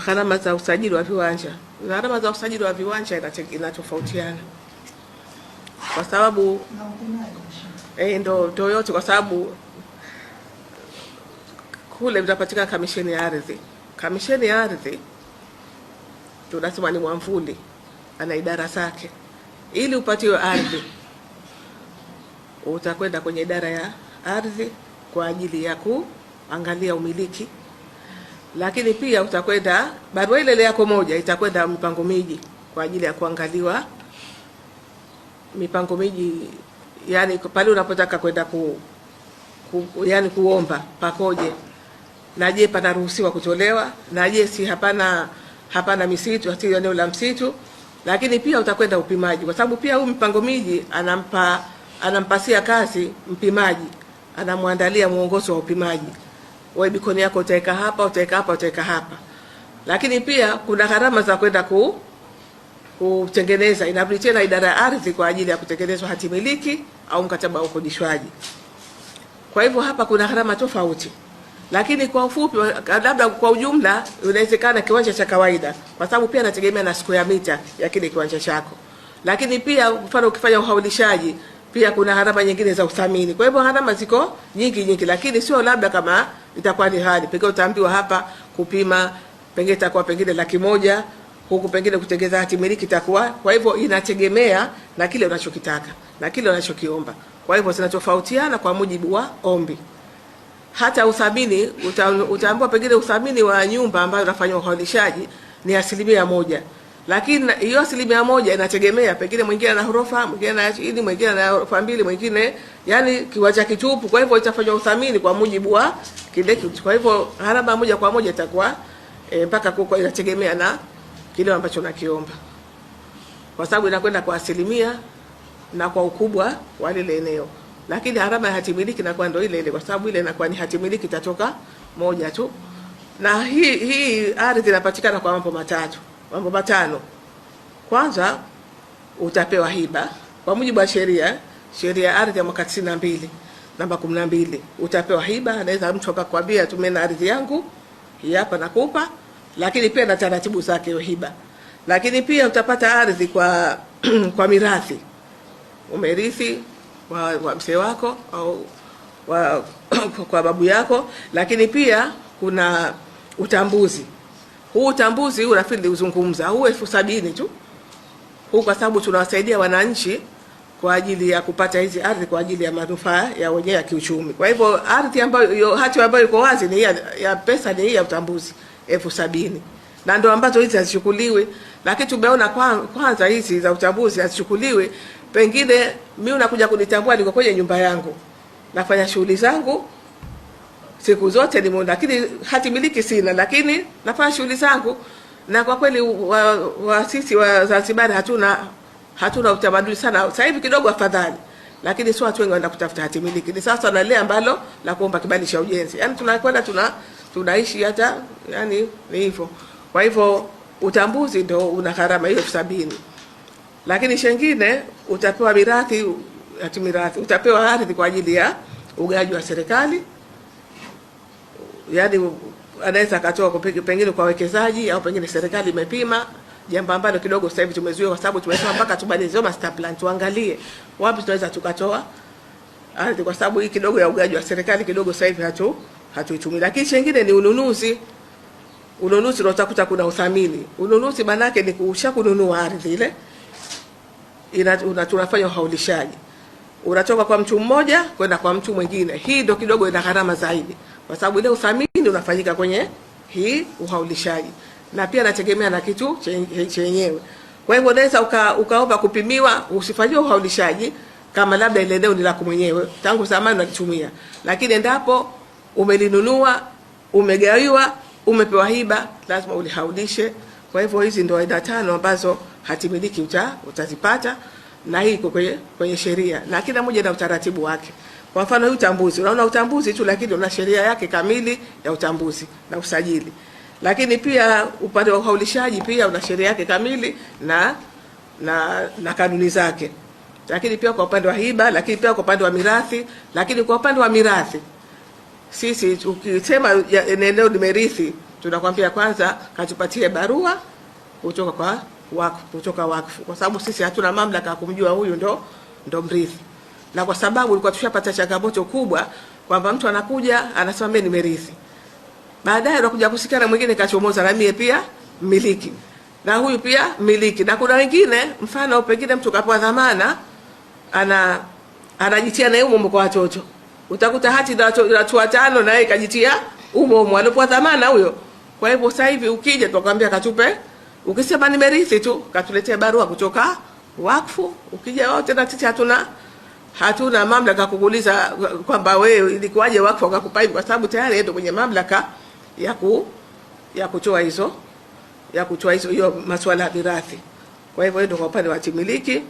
gharama za usajili wa viwanja. Gharama za usajili wa viwanja inatofautiana. Kwa sababu ndo yote, kwa sababu kule mtapatika kamisheni ya ardhi. Kamisheni ya ardhi tunasema ni mwamvuli, ana idara zake. Ili upatiwe ardhi, utakwenda kwenye idara ya ardhi kwa ajili ya kuangalia umiliki. Lakini pia utakwenda barua ile yako moja itakwenda mipango miji kwa ajili ya kuangaliwa mipango miji, yani pale unapotaka kwenda yani kuomba pakoje, na je panaruhusiwa kutolewa, na je si hapana misitu, hati eneo la msitu. Lakini pia utakwenda upimaji, kwa sababu pia huyu mpango miji anampasia kazi mpimaji, anamwandalia mwongozo wa upimaji. Wewe bikoni yako utaweka hapa, utaweka hapa, utaweka hapa. Lakini pia kuna gharama za kwenda kutengeneza, inabidi tena idara ya ardhi kwa ajili ya kutengenezwa hati miliki au mkataba wa ukodishwaji. Kwa hivyo hapa kuna gharama tofauti. Lakini kwa ufupi, labda kwa ujumla, inawezekana kiwanja cha kawaida, kwa sababu pia nategemea na square mita ya kile kiwanja chako. Lakini pia mfano ukifanya uhaulishaji, pia kuna gharama nyingine za uthamini. Kwa hivyo gharama ziko nyingi, lakini sio labda kama itakuwa ni hali. Pengine utaambiwa hapa kupima pengine itakuwa pengine 100,000, huku pengine kutengeneza hati miliki itakuwa. Kwa hivyo inategemea na kile unachokitaka na kile unachokiomba. Kwa hivyo zinatofautiana kwa mujibu wa ombi. Hata uthamini utaambiwa pengine uthamini wa nyumba ambayo unafanywa uhaulishaji ni 1%. Lakini hiyo 1% inategemea, pengine mwingine ana ghorofa, mwingine ana chini, mwingine ana ghorofa 2, mwingine yani kiwanja kitupu. Kwa hivyo itafanywa uthamini kwa mujibu wa kile kitu. Kwa hivyo gharama moja kwa moja itakuwa mpaka kwa inategemea na kile ambacho unakiomba, kwa sababu inakwenda kwa asilimia na kwa ukubwa wa lile eneo. Lakini gharama ya hati miliki inakuwa ndio ile, kwa sababu ile inakuwa ni hati miliki itatoka moja tu. Na hii ardhi inapatikana kwa mambo matano. Kwanza utapewa hiba kwa mujibu wa sheria ya ardhi ya mwaka 92 namba 12. Utapewa hiba, anaweza mtu akakwambia tumena ardhi yangu hii hapa nakupa, lakini pia na taratibu zake hiyo hiba. Lakini pia utapata ardhi kwa mirathi. Umerithi wa mzee wako au kwa babu yako. Lakini pia kuna utambuzi. Huu utambuzi unafili uzungumza, huu 70,000 tu. Huu kwa sababu tunawasaidia wananchi kwa ajili ya kupata hizi ardhi kwa ajili ya manufaa ya wenyewe ya kiuchumi. Kwa hivyo ardhi ambayo hati ambayo iko wazi ni ya pesa, ni ya utambuzi 70,000. Na ndio ambazo hizi hazichukuliwi. Lakini tumeona kwanza hizi za utambuzi hazichukuliwi. Pengine mimi unakuja kunitambua niko kwenye nyumba yangu, nafanya shughuli zangu siku zote ni muda, lakini hati miliki sina, lakini nafanya shughuli zangu. Na kwa kweli sisi wa Zanzibar hatuna utamaduni sana. Sasa hivi kidogo afadhali, lakini sio watu wengi wanaenda kutafuta hati miliki. Ni sasa na lile ambalo la kuomba kibali cha ujenzi. Yaani tunakwenda tunaishi hata yani ni hivyo. Kwa hivyo utambuzi ndio una gharama hiyo 70,000. Lakini shengine utapewa mirathi, utapewa ardhi kwa ajili ya ugawaji wa serikali. Yaani anaweza akatoa pengine kwa wekezaji au pengine serikali imepima jambo ambalo kidogo sasa hivi tumezuia, kwa sababu tumesema mpaka tubadilishe master plan, tuangalie wapi tunaweza tukatoa ardhi, kwa sababu hii kidogo ya ugawaji wa serikali kidogo sasa hivi hatuitumii. Lakini shengine ni ununuzi ndio utakuta kuna uthamini. Ununuzi maana yake ni kununua ardhi ile tunafanya uhaulishaji, unatoka kwa mtu mmoja kwenda kwa mtu mwingine. Hii ndio kidogo ina gharama zaidi, kwa sababu ile uthamini unafanyika kwenye hii uhaulishaji, na pia nategemea na kitu chenyewe. Kwa hivyo unaweza ukaomba kupimiwa, usifanyie uhaulishaji kama labda ile eneo ni lako mwenyewe tangu zamani unalitumia, lakini endapo umelinunua, umegawiwa, umepewa hiba, lazima ulihaulishe. Kwa hivyo hizi ndio aina 5 ambazo hati miliki utazipata, na hii iko kwenye sheria, na kila moja na utaratibu wake. Kwa mfano hii utambuzi, unaona utambuzi tu, lakini una sheria yake kamili ya utambuzi na usajili. Lakini pia upande wa uhaulishaji pia una sheria yake kamili na kanuni zake. Lakini pia kwa upande wa hiba, lakini pia kwa upande wa mirathi. Lakini kwa upande wa mirathi, sisi ukisema eneo limerithi, tunakwambia kwanza katupatie barua kutoka kwa wakfu, kwa sababu sisi hatuna mamlaka ya kumjua huyu ndo mrithi. Na kwa sababu ilikuwa tushapata changamoto kubwa kwamba mtu anakuja anasema mimi nimerithi, baadaye anakuja kusikana mwingine kachomoza na mimi pia mmiliki na huyu pia mmiliki. Na kuna wengine mfano pengine mtu kapewa dhamana anajitia na umo kwa watoto, utakuta hati na watu watano na yeye kajitia umo alipoa dhamana huyo. Kwa hivyo sasa hivi ukija tukwambia katupe, ukisema nimerithi tu katuletea barua kutoka wakfu. Ukija wote na sisi hatuna mamlaka kukuuliza kwamba wewe ilikuwaje wakfu akakupa hivi, kwa sababu tayari ndio kwenye mamlaka ya kutoa hizo hiyo masuala ya mirathi. Kwa hivyo ndio kwa upande wa hatimiliki.